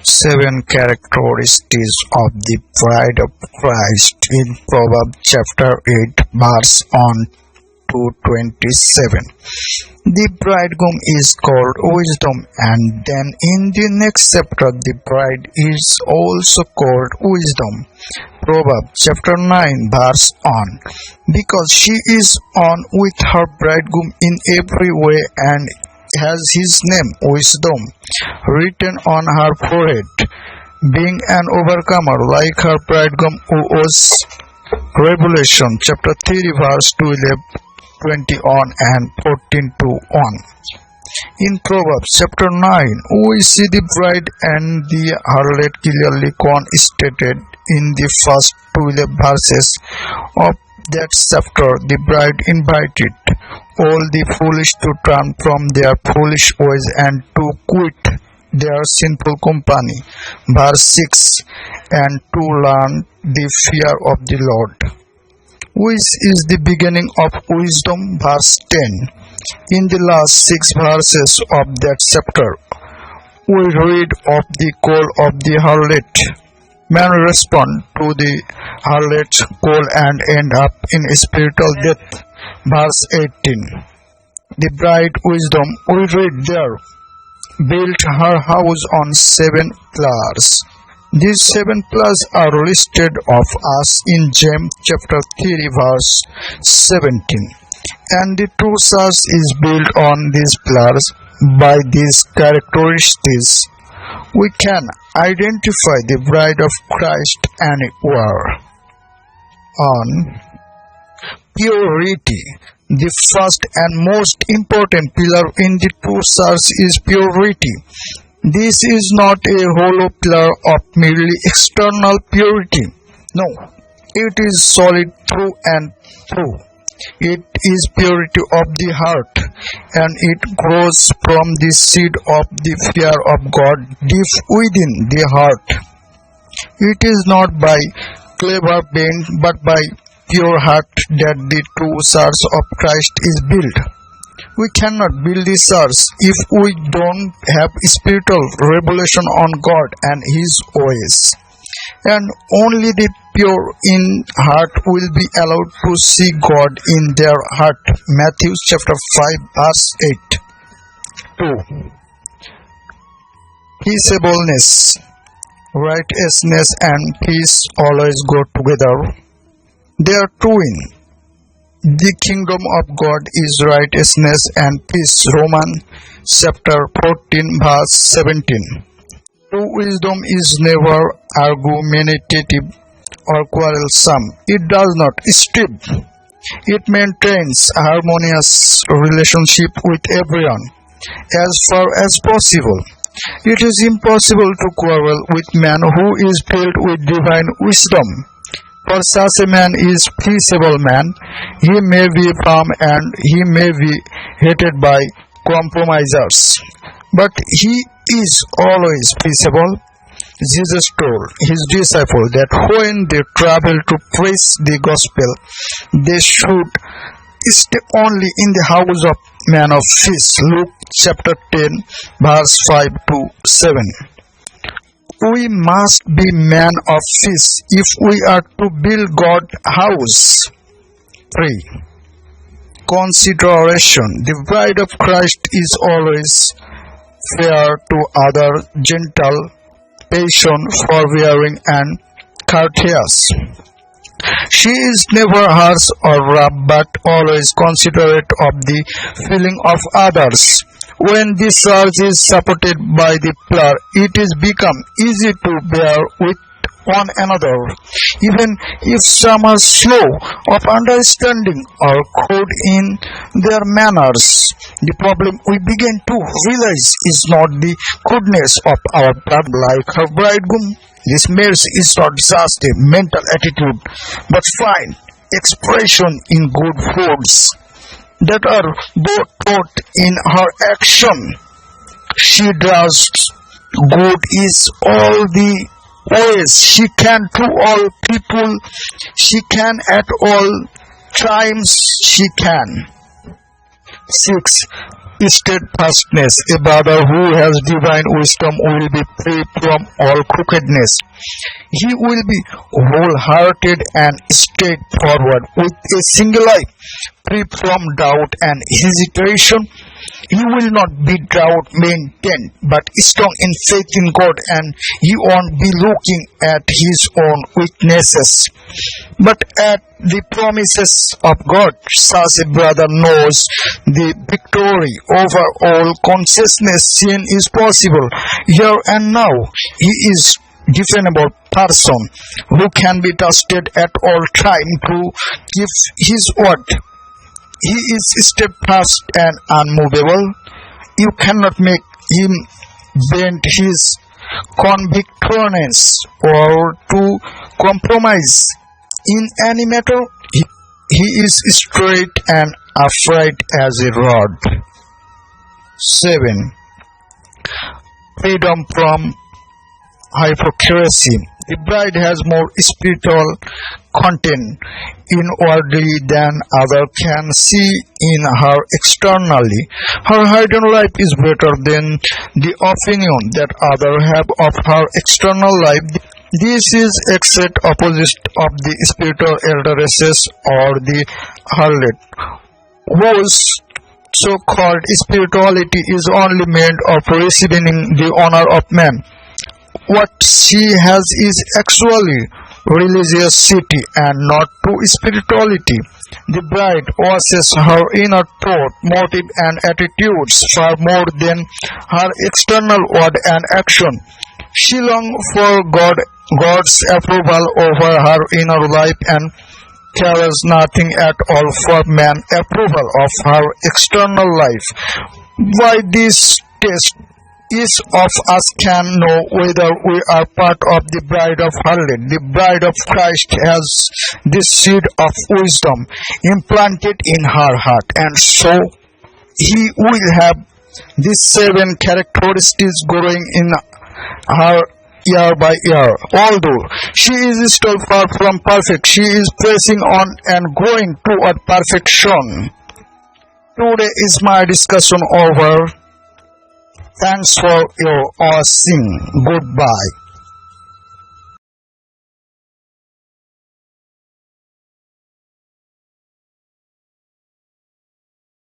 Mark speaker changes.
Speaker 1: Seven characteristics of the bride of Christ in Proverbs chapter 8 verse 1 to 27. The bridegroom is called wisdom, and then in the next chapter the bride is also called wisdom. Proverbs chapter 9 verse 1. Because she is on with her bridegroom in every way and has his name wisdom written on her forehead, being an overcomer like her bridegroom who was. Revelation chapter 3 verse 12, 20 on and 14 to 1. In Proverbs chapter 9, we see the bride and the harlot clearly stated in the first 12 verses of that chapter. The bride invited all the foolish to turn from their foolish ways and to quit their sinful company. Verse 6, and to learn the fear of the Lord, which is the beginning of wisdom. Verse 10. In the last 6 verses of that chapter, we read of the call of the harlot. Men respond to the harlot's call and end up in spiritual death. Verse 18. The bride wisdom, we read there, built her house on 7 pillars. These 7 pillars are listed of us in James chapter 3 verse 17. And the true church is built on these pillars. By these characteristics, we can identify the bride of Christ anywhere. On purity. The first and most important pillar in the true church is purity. This is not a hollow pillar of merely external purity. No, it is solid through and through. It is purity of the heart, and it grows from the seed of the fear of God deep within the heart. It is not by clever paint, but by pure heart that the true church of Christ is built. We cannot build the church if we don't have spiritual revelation on God and His ways. And only the pure in heart will be allowed to see God in their heart. Matthew chapter 5 verse 8. 2. Peacefulness. Righteousness and peace always go together. They are twin. The kingdom of God is righteousness and peace. Romans chapter 14 verse 17. True wisdom is never argumentative or quarrelsome. It does not strive. It maintains a harmonious relationship with everyone as far as possible. It is impossible to quarrel with man who is filled with divine wisdom. For such a man is peaceable man. He may be firm and he may be hated by compromisers, but he is always peaceable. Jesus told his disciples that when they travel to preach the gospel, they should stay only in the house of man of peace. Luke chapter 10 verse 5 to 7. We must be men of peace if we are to build God's house. 3. Consideration. The bride of Christ is always fair to others, gentle, patient, forbearing, and courteous. She is never harsh or rough, but always considerate of the feeling of others. When this church is supported by the pillar, it is become easy to bear with one another, even if some are slow of understanding or crude in their manners. The problem we begin to realize is not the goodness of our bride like her bridegroom. This marriage is not just a mental attitude, but fine expression in good words that are both taught in her action. She does good is all the ways she can to all people. She can at all times she can. 6. Steadfastness. A brother who has divine wisdom will be free from all crookedness. He will be wholehearted and straightforward with a single eye, free from doubt and hesitation. He will not be drought maintained, but strong in faith in God, and he won't be looking at his own weaknesses, but at the promises of God. Such a brother knows the victory over all consciousness. Sin is possible here and now. He is defendable person who can be trusted at all time to keep his word. He is steadfast and unmovable. You cannot make him bend his convictions or to compromise in any matter. He is straight and upright as a rod. 7. Freedom from hypocrisy. The bride has more spiritual content inwardly than others can see in her externally. Her hidden life is better than the opinion that others have of her external life. This is exact opposite of the spiritual elderesses or the harlot, whose so-called spirituality is only made of receiving the honor of man. What she has is actually religiosity and not true spirituality. The bride washes her inner thought, motive and attitudes far more than her external word and action. She longs for God's approval over her inner life and cares nothing at all for man's approval of her external life. Why this test? Each of us can know whether we are part of the bride of harlot. The bride of Christ has this seed of wisdom implanted in her heart, and so he will have these 7 characteristics growing in her year by year. Although she is still far from perfect, she is pressing on and growing toward perfection. Today is my discussion over. Thanks for your watching. Goodbye.